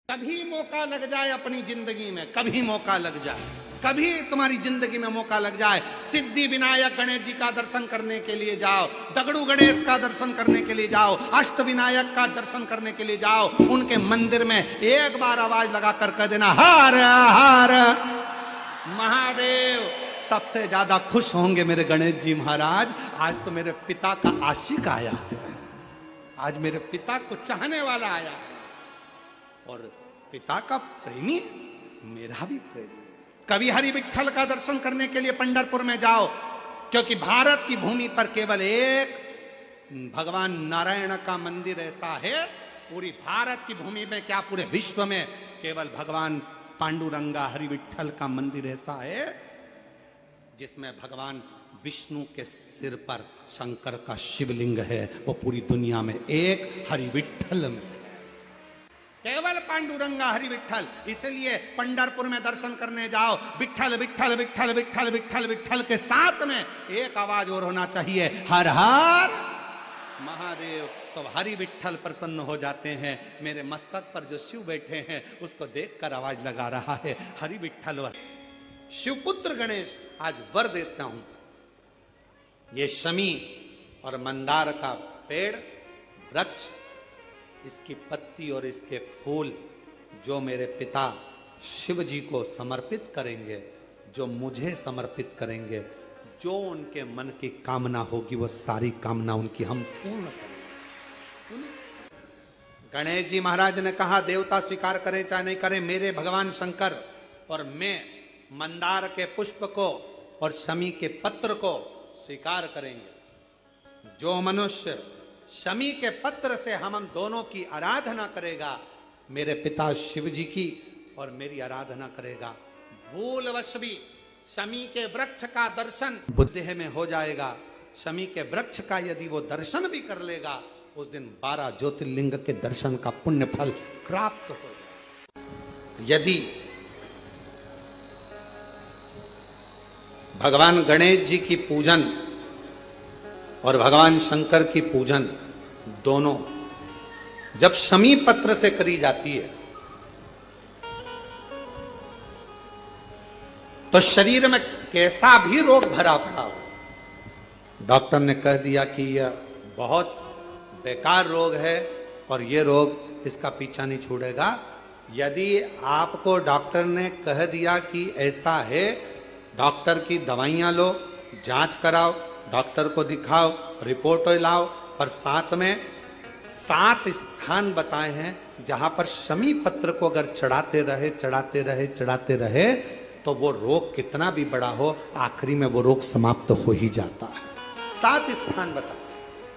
कभी मौका लग जाए अपनी जिंदगी में, कभी मौका लग जाए, कभी तुम्हारी जिंदगी में मौका लग जाए, सिद्धि विनायक गणेश जी का दर्शन करने के लिए जाओ, दगड़ू गणेश का दर्शन करने के लिए जाओ, अष्ट विनायक का दर्शन करने के लिए जाओ, उनके मंदिर में एक बार आवाज लगा कर कह देना हर हर महादेव। सबसे ज्यादा खुश होंगे मेरे गणेश जी महाराज। आज तो मेरे पिता का आशिक आया है, आज मेरे पिता को चाहने वाला आया है, और पिता का प्रेमी मेरा भी प्रेमी। कभी हरि विठ्ठल का दर्शन करने के लिए पंढरपुर में जाओ, क्योंकि भारत की भूमि पर केवल एक भगवान नारायण का मंदिर ऐसा है, पूरी भारत की भूमि में क्या पूरे विश्व में केवल भगवान पांडुरंगा हरि विठ्ठल का मंदिर ऐसा है जिसमें भगवान विष्णु के सिर पर शंकर का शिवलिंग है। वो पूरी दुनिया में एक हरि विठ्ठल में, केवल पांडुरंगा हरि विठ्ठल। इसलिए पंढरपुर में दर्शन करने जाओ, विठ्ठल विठ्ठल विठ्ठल विठ्ठल विठ्ठल विठ्ठल के साथ में एक आवाज और होना चाहिए, हर हर महादेव। तो हरि विठ्ठल प्रसन्न हो जाते हैं। मेरे मस्तक पर जो शिव बैठे हैं उसको देखकर आवाज लगा रहा है, हरि विठ्ठल। शिवपुत्र गणेश आज वर देता हूं, ये शमी और मंदार का पेड़ वृक्ष, इसकी पत्ती और इसके फूल जो मेरे पिता शिव जी को समर्पित करेंगे, जो मुझे समर्पित करेंगे, जो उनके मन की कामना होगी वो सारी कामना उनकी हम पूर्ण करेंगे। गणेश जी महाराज ने कहा देवता स्वीकार करे चाहे नहीं करे, मेरे भगवान शंकर और मैं मंदार के पुष्प को और शमी के पत्र को स्वीकार करेंगे। जो मनुष्य शमी के पत्र से हम दोनों की आराधना करेगा, मेरे पिता शिव जी की और मेरी आराधना करेगा, भूलवश भी शमी के वृक्ष का दर्शन बुद्धि में हो जाएगा। शमी के वृक्ष का यदि वो दर्शन भी कर लेगा, उस दिन 12 ज्योतिर्लिंग के दर्शन का पुण्य फल प्राप्त हो जाएगा। यदि भगवान गणेश जी की पूजन और भगवान शंकर की पूजन दोनों जब शमी पत्र से करी जाती है तो शरीर में कैसा भी रोग भरा पड़ा हो, डॉक्टर ने कह दिया कि यह बहुत बेकार रोग है और यह रोग इसका पीछा नहीं छोड़ेगा। यदि आपको डॉक्टर ने कह दिया कि ऐसा है, डॉक्टर की दवाइयां लो, जांच कराओ, डॉक्टर को दिखाओ, रिपोर्ट लाओ, पर साथ में 7 स्थान बताए हैं जहां पर शमी पत्र को अगर चढ़ाते रहे चढ़ाते रहे चढ़ाते रहे तो वो रोग कितना भी बड़ा हो, आखिरी में वो रोग समाप्त हो ही जाता है। 7 स्थान बताए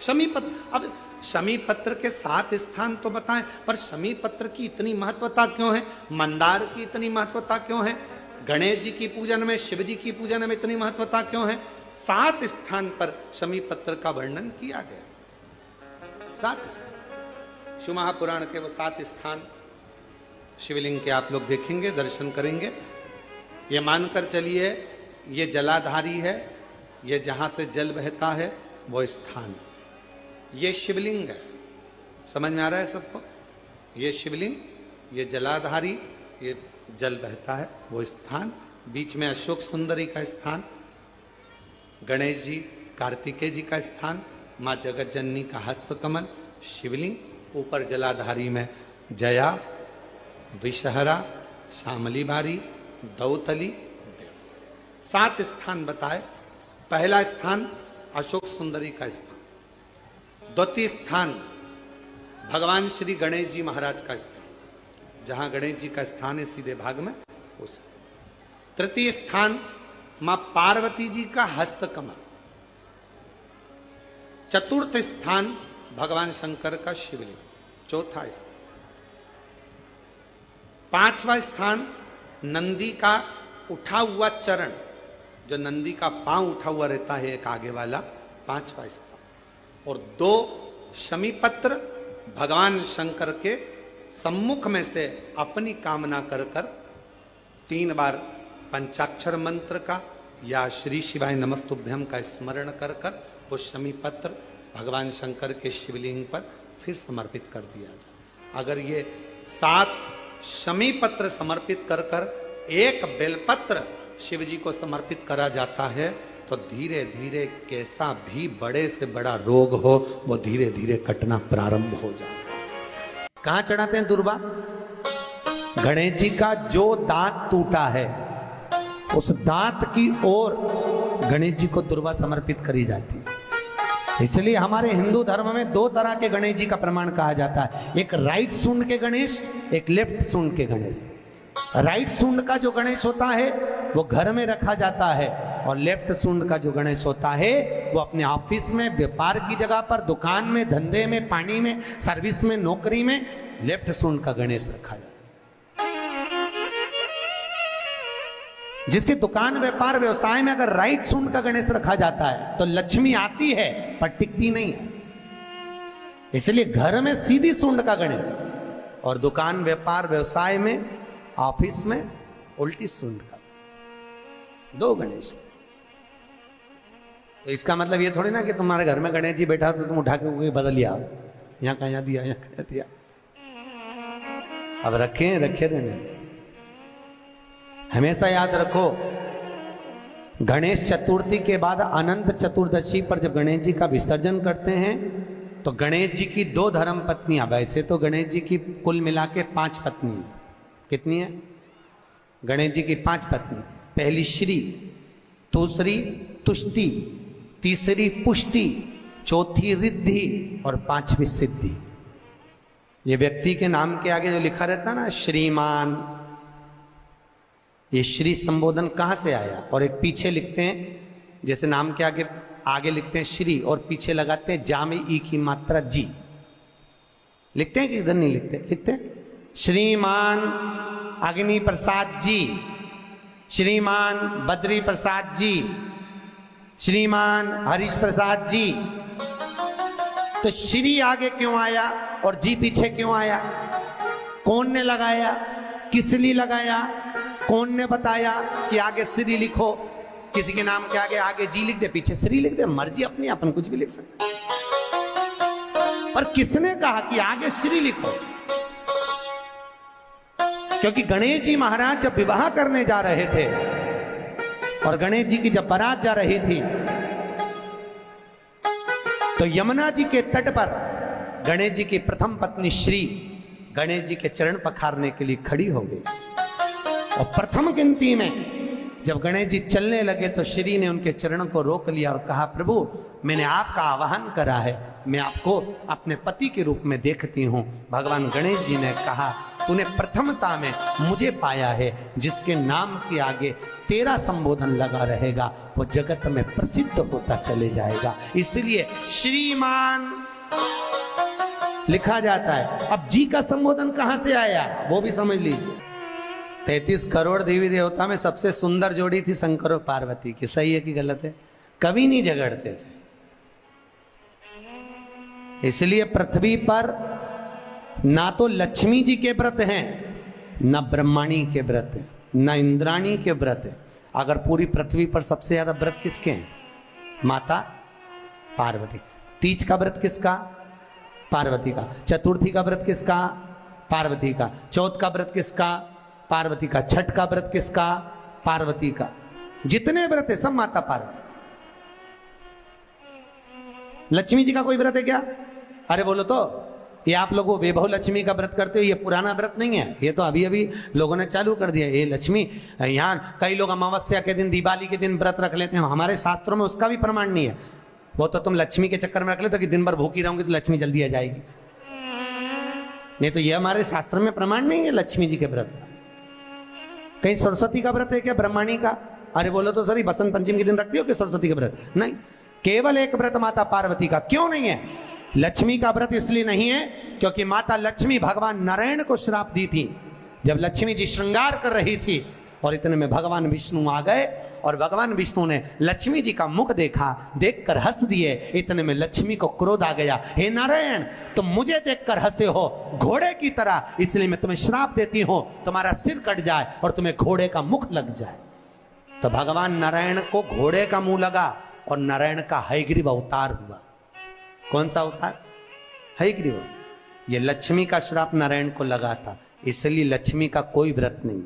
शमी पत्र। अब शमी पत्र के 7 स्थान तो बताएं, पर शमी पत्र की इतनी महत्वता क्यों है, मंदार की इतनी महत्वता क्यों है, गणेश जी की पूजन में, शिव जी की पूजन में इतनी महत्वता क्यों है? 7 स्थान पर शमी पत्र का वर्णन किया गया। 7 स्थान शिव महापुराण के वो 7 स्थान शिवलिंग के आप लोग देखेंगे, दर्शन करेंगे। ये मानकर चलिए ये जलाधारी है, ये जहां से जल बहता है वो स्थान, ये शिवलिंग है। समझ में आ रहा है सबको? ये शिवलिंग, ये जलाधारी, ये जल बहता है वो स्थान, बीच में अशोक सुंदरी का स्थान, गणेश जी कार्तिकेय जी का स्थान, माँ जगत जननी का हस्तकमल, शिवलिंग, ऊपर जलाधारी में जया, विषहरा, शामली बारी, दौतली, 7 स्थान बताए। पहला स्थान अशोक सुंदरी का स्थान, द्वितीय स्थान भगवान श्री गणेश जी महाराज का स्थान, जहां गणेश जी का स्थान है सीधे भाग में उस। तृतीय स्थान मां पार्वती जी का हस्तकमल। चतुर्थ स्थान भगवान शंकर का शिवलिंग। चौथा स्थान। 5वां स्थान नंदी का उठा हुआ चरण, जो नंदी का पांव उठा हुआ रहता है एक आगे वाला, 5वां स्थान। और 2 शमी पत्र भगवान शंकर के सम्मुख में से अपनी कामना कर कर 3 बार पंचाक्षर मंत्र का या श्री शिवाय नमस्तुभ्यम का स्मरण कर कर वो शमी पत्र भगवान शंकर के शिवलिंग पर फिर समर्पित कर दिया जाए। अगर ये 7 शमी पत्र समर्पित कर कर एक बेलपत्र शिव जी को समर्पित करा जाता है तो धीरे धीरे कैसा भी बड़े से बड़ा रोग हो वो धीरे धीरे कटना प्रारंभ हो जाता है। कहां चढ़ाते हैं दुर्वा? गणेश जी का जो दांत टूटा है उस दांत की ओर गणेश जी को दुर्वा समर्पित करी जाती है। इसलिए हमारे हिंदू धर्म में दो तरह के गणेश जी का प्रमाण कहा जाता है, एक राइट सूंड के गणेश, एक लेफ्ट सूंड के गणेश। राइट सूंड का जो गणेश होता है वो घर में रखा जाता है और लेफ्ट सूंड का जो गणेश होता है वो अपने ऑफिस में, व्यापार की जगह पर, दुकान में, धंधे में, पानी में, सर्विस में, नौकरी में लेफ्ट सूंड का गणेश रखा जाता है। जिसकी दुकान, व्यापार, व्यवसाय में अगर राइट सूंड का गणेश रखा जाता है तो लक्ष्मी आती है पर टिकती नहीं है। इसलिए घर में सीधी सूंड का गणेश और दुकान, व्यापार, व्यवसाय में, ऑफिस में उल्टी सूंड का, दो गणेश। तो इसका मतलब ये थोड़ी ना कि तुम्हारे घर में गणेश जी बैठा तो तुम उठा के बदल लिया, यहां कहां दिया, यहां कहां दिया। अब रखे रहने। हमेशा याद रखो, गणेश चतुर्थी के बाद अनंत चतुर्दशी पर जब गणेश जी का विसर्जन करते हैं तो गणेश जी की दो धर्म पत्नियां, वैसे तो गणेश जी की कुल मिला के 5 पत्नी, कितनी है? गणेश जी की 5 पत्नी। पहली श्री, दूसरी तुष्टि, तीसरी पुष्टि, चौथी रिद्धि और 5वीं सिद्धि। ये व्यक्ति के नाम के आगे जो लिखा रहता है ना, श्रीमान, ये श्री संबोधन कहां से आया? और एक पीछे लिखते हैं, जैसे नाम के आगे लिखते हैं श्री और पीछे लगाते हैं जा में ई की मात्रा जी। लिखते हैं कि इधर नहीं लिखते? लिखते हैं श्रीमान अग्नि प्रसाद जी, श्रीमान बद्री प्रसाद जी, श्रीमान हरीश प्रसाद जी। तो श्री आगे क्यों आया और जी पीछे क्यों आया? कौन ने लगाया? किस लिए लगाया? कौन ने बताया कि आगे श्री लिखो? किसी के नाम के आगे जी लिख दे, पीछे श्री लिख दे, मर्जी अपनी, अपन कुछ भी लिख सकते। पर किसने कहा कि आगे श्री लिखो? क्योंकि गणेश जी महाराज जब विवाह करने जा रहे थे और गणेश जी की जब बारात जा रही थी तो यमुना जी के तट पर गणेश जी की प्रथम पत्नी श्री गणेश जी के चरण पखारने के लिए खड़ी हो गई। और प्रथम गिनती में जब गणेश जी चलने लगे तो श्री ने उनके चरणों को रोक लिया और कहा, प्रभु मैंने आपका आवाहन करा है, मैं आपको अपने पति के रूप में देखती हूँ। भगवान गणेश जी ने कहा, तूने प्रथमता में मुझे पाया है, जिसके नाम के आगे तेरा संबोधन लगा रहेगा वो जगत में प्रसिद्ध होता चले जाएगा। इसलिए श्रीमान लिखा जाता है। अब जी का संबोधन कहां से आया वो भी समझ लीजिए। 33 करोड़ देवी देवता में सबसे सुंदर जोड़ी थी शंकर और पार्वती की। सही है कि गलत है? कभी नहीं झगड़ते थे। इसलिए पृथ्वी पर ना तो लक्ष्मी जी के व्रत हैं, ना ब्रह्माणी के व्रत हैं, ना इंद्राणी के व्रत हैं। अगर पूरी पृथ्वी पर सबसे ज्यादा व्रत किसके हैं? माता पार्वती। तीज का व्रत किसका? पार्वती का। चतुर्थी का व्रत किसका? पार्वती का। चौथ का व्रत किसका? पार्वती का। छठ का व्रत किसका? पार्वती का। जितने व्रत है सब माता पार्वती। लक्ष्मी जी का कोई व्रत है क्या? अरे बोलो तो, ये आप लोग वैभव लक्ष्मी का व्रत करते हो, ये पुराना व्रत नहीं है, ये तो अभी अभी लोगों ने चालू कर दिया। ये लक्ष्मी, यहाँ कई लोग अमावस्या के दिन, दिवाली के दिन व्रत रख लेते हैं, हमारे शास्त्रों में उसका भी प्रमाण नहीं है। वो तो तुम लक्ष्मी के चक्कर में रख लेते हो कि दिन भर भूखी रहूंगी तो लक्ष्मी जल्दी आ जाएगी। नहीं तो ये हमारे शास्त्र में प्रमाण नहीं है लक्ष्मी जी के व्रत का। कहीं सरस्वती का व्रत है क्या? ब्रह्माणी का? अरे बोलो तो सर, बसंत पंचमी के दिन रखती हो कि सरस्वती का व्रत? नहीं, केवल एक व्रत माता पार्वती का। क्यों नहीं है? लक्ष्मी का व्रत इसलिए नहीं है क्योंकि माता लक्ष्मी भगवान नारायण को श्राप दी थी। जब लक्ष्मी जी श्रृंगार कर रही थी और इतने में भगवान विष्णु आ गए और भगवान विष्णु ने लक्ष्मी जी का मुख देखा, देखकर हंस दिए। इतने में लक्ष्मी को क्रोध आ गया, हे नारायण तुम मुझे देखकर हंसे हो घोड़े की तरह, इसलिए मैं तुम्हें श्राप देती हूं, तुम्हारा सिर कट जाए और तुम्हें घोड़े का मुख लग जाए। तो भगवान नारायण को घोड़े का मुंह लगा और नारायण का हयग्रीव अवतार हुआ। कौन सा अवतार? हयग्रीव। ये लक्ष्मी का श्राप नारायण को लगा था, इसलिए लक्ष्मी का कोई व्रत नहीं।